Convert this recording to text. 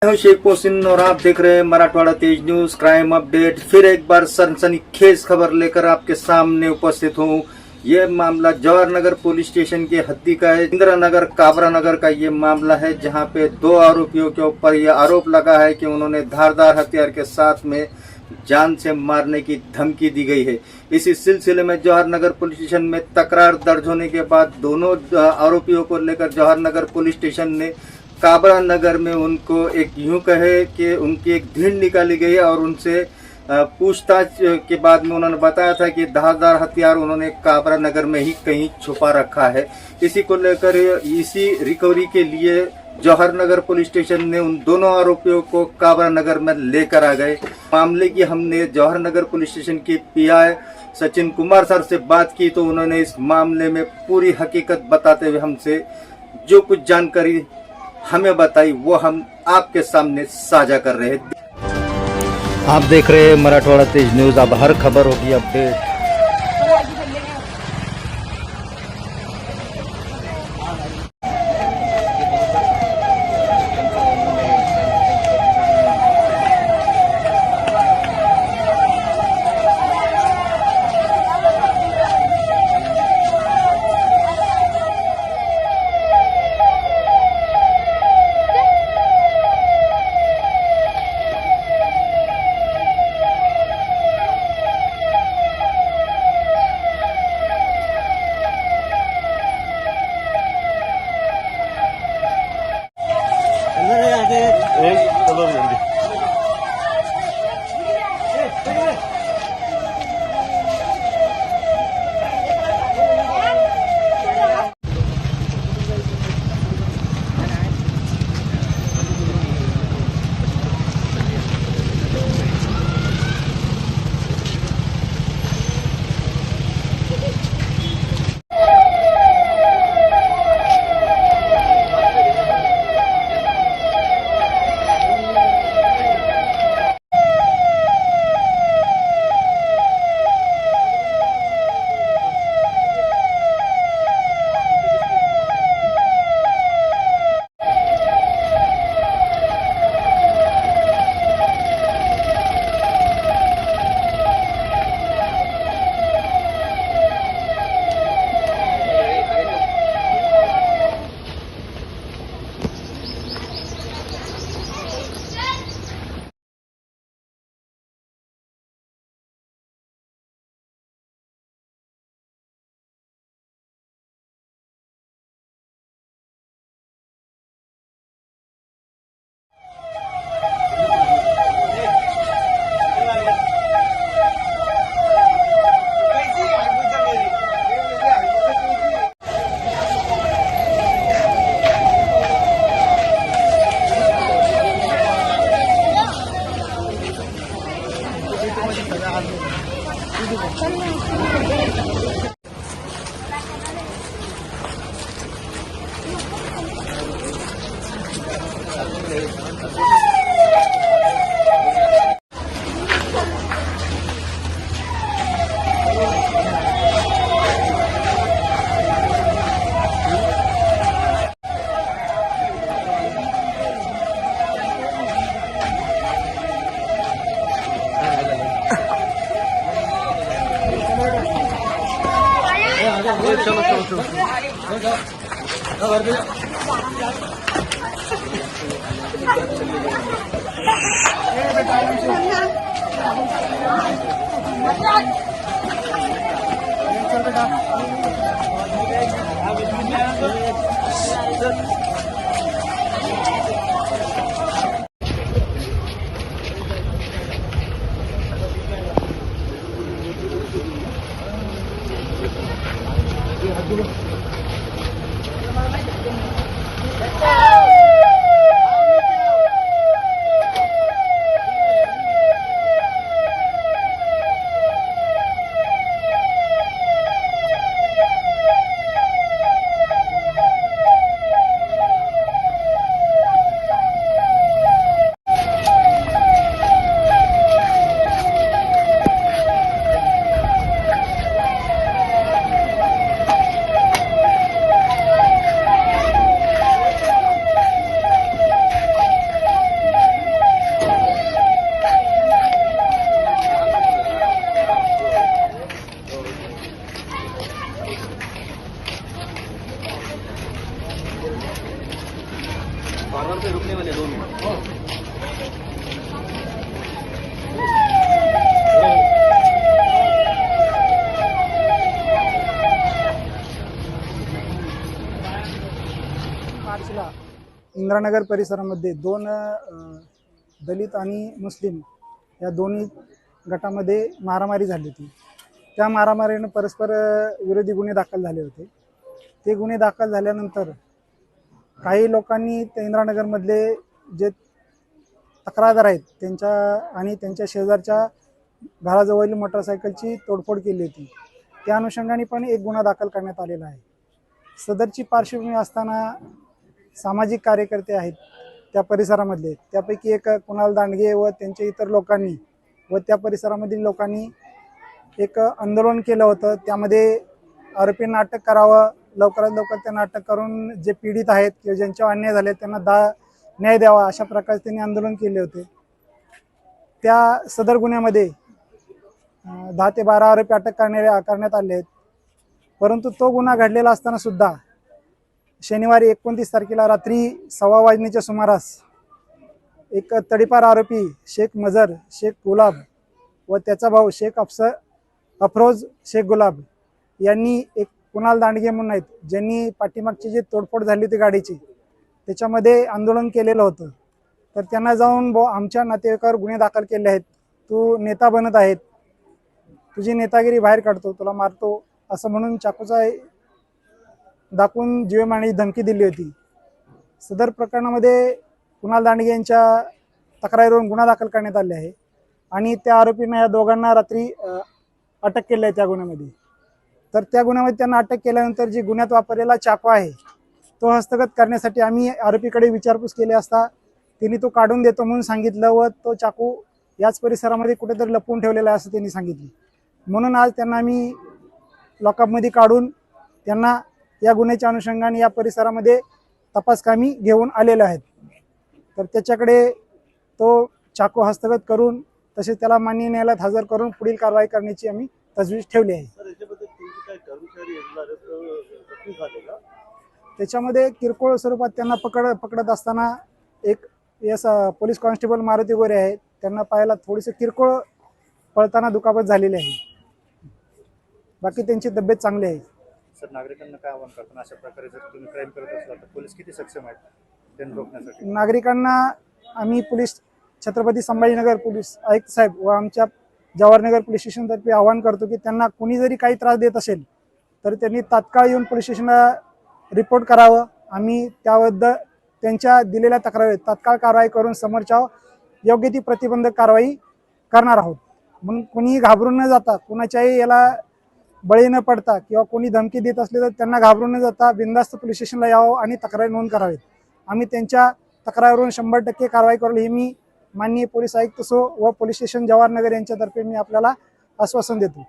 मैं हूं शेख मोहसिन और आप देख रहे हैं मराठवाड़ा तेज न्यूज क्राइम अपडेट। फिर एक बार सनसनीखेज खबर लेकर आपके सामने उपस्थित हूं। यह मामला जवाहर नगर पुलिस स्टेशन के हद्दी का है। इंदिरा नगर काबरा नगर का ये मामला है, जहां पे दो आरोपियों के ऊपर यह आरोप लगा है कि उन्होंने धारदार हथियार के साथ में जान से मारने की धमकी दी गई है। इसी सिलसिले में जवाहर नगर पुलिस स्टेशन में तकरार दर्ज होने के बाद दोनों आरोपियों को लेकर जवाहर नगर पुलिस स्टेशन ने काबरा नगर में उनको एक यूं कहे कि उनकी एक धीन निकाली गई और उनसे पूछताछ के बाद में उन्होंने बताया था कि धारदार हथियार उन्होंने काबरा नगर में ही कहीं छुपा रखा है। इसी को लेकर इसी रिकवरी के लिए जवाहर नगर पुलिस स्टेशन ने उन दोनों आरोपियों को काबरा नगर में लेकर आ गए। मामले की हमने जवाहर नगर पुलिस स्टेशन के पीआई सचिन कुमार सर से बात की तो उन्होंने इस मामले में पूरी हकीकत बताते हुए हमसे जो कुछ जानकारी हमें बताई वो हम आपके सामने साझा कर रहे हैं। आप देख रहे हैं मराठवाड़ा तेज न्यूज। अब हर खबर होगी अपडेट। चलो चलो चलो मार्चला इंदिरानगर परिसरामध्ये दोन दलित आणि मुस्लिम या दोन्ही गटामध्ये मारामारी झाली होती. त्या मारामारीने परस्पर विरोधी गुन्हे दाखल झाले होते. ते गुन्हे दाखल झाल्यानंतर काही लोकांनी त्या इंदिरानगरमधले जे तक्रारदार आहेत त्यांच्या आणि त्यांच्या शेजारच्या घराजवळील मोटरसायकलची तोडफोड केली होती. त्या अनुषंगाने पण एक गुन्हा दाखल करण्यात आलेला आहे. सदरची पार्श्वभूमी असताना सामाजिक कार्यकर्ते आहेत त्या परिसरामधले, त्यापैकी एक कुणाल दांडगे व त्यांच्या इतर लोकांनी व त्या परिसरामधील लोकांनी एक आंदोलन केलं होतं. त्यामध्ये आरोपींना अटक करावं, लवकरात लवकर त्यांना अटक करून जे पीडित आहेत किंवा ज्यांच्यावर अन्याय झाले त्यांना न्याय द्यावा अशा प्रकारे त्यांनी आंदोलन केले होते. त्या सदर गुन्ह्यामध्ये 10 ते 12 आरोपी अटक करण्यात आले आहेत. परंतु तो गुन्हा घडलेला असताना सुद्धा शनिवारी 29 तारखेला रात्री 1:15 वाजण्याच्या सुमारास एक तडीपार आरोपी शेख मजर शेख गुलाब व त्याचा भाऊ शेख अफरोज शेख गुलाब यांनी एक कुणाल दांडगे म्हणून आहेत, ज्यांनी पाठीमागची जी तोडफोड झाली होती गाडीची त्याच्यामध्ये आंदोलन केलेलं होतं. तर त्यांना जाऊन आमच्या नातेवाईकावर गुन्हे दाखल केले आहेत, तू नेता बनत आहेत, तुझी नेतागिरी बाहेर काढतो, तुला मारतो असं म्हणून चाकूचा दाखवून जीवमारण्याची धमकी दिली होती. सदर प्रकरणामध्ये कुणाल दांडगे यांच्या तक्रारीवरून गुन्हा दाखल करण्यात आले आहे आणि त्या आरोपींना या दोघांना रात्री अटक केली आहे त्या गुन्ह्यामध्ये. तर त्या गुन्ह्यामध्ये त्यांना अटक केल्यानंतर जी गुन्ह्यात वापरलेला चाकू आहे तो हस्तगत करण्यासाठी आम्ही आरोपीकडे विचारपूस केली असता त्यांनी तो काढून देतो म्हणून सांगितलं व तो चाकू याच परिसरामध्ये कुठेतरी लपवून ठेवलेला आहे असं त्यांनी सांगितलं. म्हणून आज त्यांना आम्ही लॉकअपमध्ये काढून त्यांना या गुन्ह्याच्या अनुषंगाने या परिसरामध्ये तपासकामी घेऊन आलेले आहेत. तर त्याच्याकडे तो चाकू हस्तगत करून तसेच त्याला माननीय न्यायालयात हजर करून पुढील कारवाई करण्याची आम्ही तजवीज ठेवली आहे. त्याच्यामध्ये किरकोळ स्वरूपात त्यांना पकडत असताना एक पोलीस कॉन्स्टेबल मारुती गोरे आहेत, त्यांना पाहायला थोडीशी किरकोळ पळताना दुखापत झालेली आहे. बाकी त्यांची तब्येत चांगली आहे. सर, नागरिकांना काय आवाहन करताना अशा प्रकारे जर तुम्ही क्राईम करत असाल तर पोलीस किती सक्षम आहेत त्यांना रोखण्यासाठी? नागरिकांना आम्ही पोलीस छत्रपती संभाजीनगर पोलीस आयुक्त साहेब व आमच्या जवाहरनगर पोलीस स्टेशनतर्फे आवाहन करतो की त्यांना कोणी जरी काही त्रास देत असेल तर त्यांनी तात्काळ येऊन पोलीस स्टेशनला रिपोर्ट करावं. आम्ही त्याबद्दल त्यांच्या दिलेल्या तक्रारीत तात्काळ कारवाई करून समोरच्या योग्य ती प्रतिबंधक कारवाई करणार आहोत. म्हणून कोणीही घाबरून न जाता, कुणाच्याही याला बळी न पडता किंवा कोणी धमकी देत असले तर त्यांना घाबरून न जाता बिनधास्त पोलीस स्टेशनला यावं आणि तक्रारी नोंद करावीत. आम्ही त्यांच्या तक्रारीवरून 100% कारवाई करू हे मी माननीय पोलीस आयुक्त व पोलीस स्टेशन जवाहरनगर यांच्यातर्फे मी आपल्याला आश्वासन देतो.